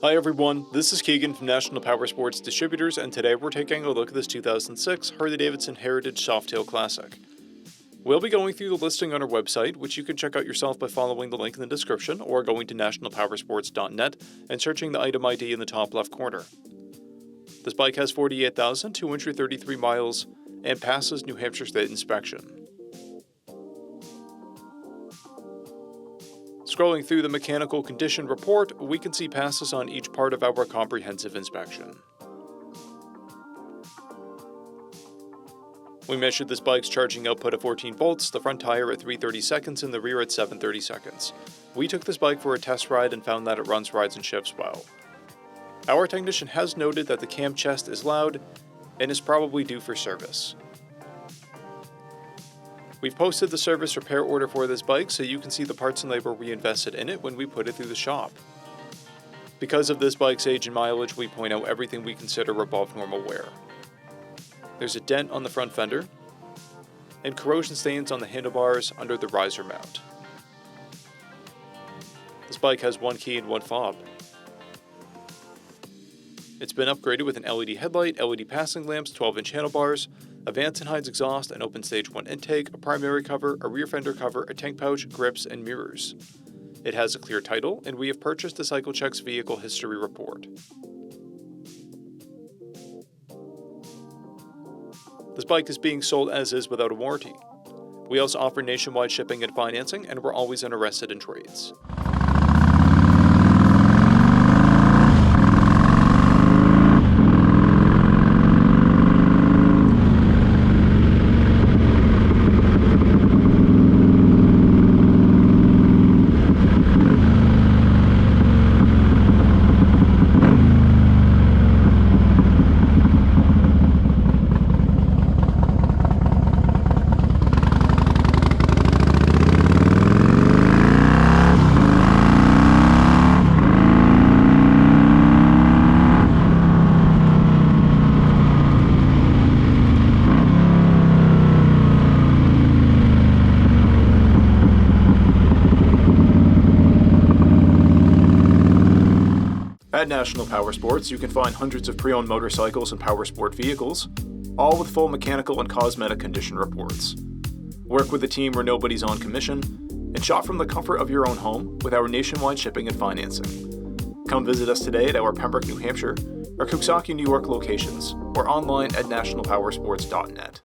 Hi everyone, this is Keegan from National Powersports Distributors, and today we're taking a look at this 2006 Harley-Davidson Heritage Softail Classic. We'll be going through the listing on our website, which you can check out yourself by following the link in the description or going to nationalpowersports.net and searching the item ID in the top left corner. This bike has 48,233 miles and passes New Hampshire State inspection. Scrolling through the mechanical condition report, we can see passes on each part of our comprehensive inspection. We measured this bike's charging output at 14 volts, the front tire at 330 seconds and the rear at 730 seconds. We took this bike for a test ride and found that it runs, rides, and shifts well. Our technician has noted that the cam chest is loud and is probably due for service. We've posted the service repair order for this bike so you can see the parts and labor we invested in it when we put it through the shop. Because of this bike's age and mileage, we point out everything we consider above normal wear. There's a dent on the front fender, and corrosion stains on the handlebars under the riser mount. This bike has one key and one fob. It's been upgraded with an LED headlight, LED passing lamps, 12-inch handlebars, a Vance & Hines exhaust, an open stage 1 intake, a primary cover, a rear fender cover, a tank pouch, grips, and mirrors. It has a clear title, and we have purchased the CycleCheck's vehicle history report. This bike is being sold as is without a warranty. We also offer nationwide shipping and financing, and we're always interested in trades. At National Powersports, you can find hundreds of pre-owned motorcycles and powersport vehicles, all with full mechanical and cosmetic condition reports. Work with a team where nobody's on commission, and shop from the comfort of your own home with our nationwide shipping and financing. Come visit us today at our Pembroke, New Hampshire, or Coxsackie, New York locations, or online at nationalpowersports.net.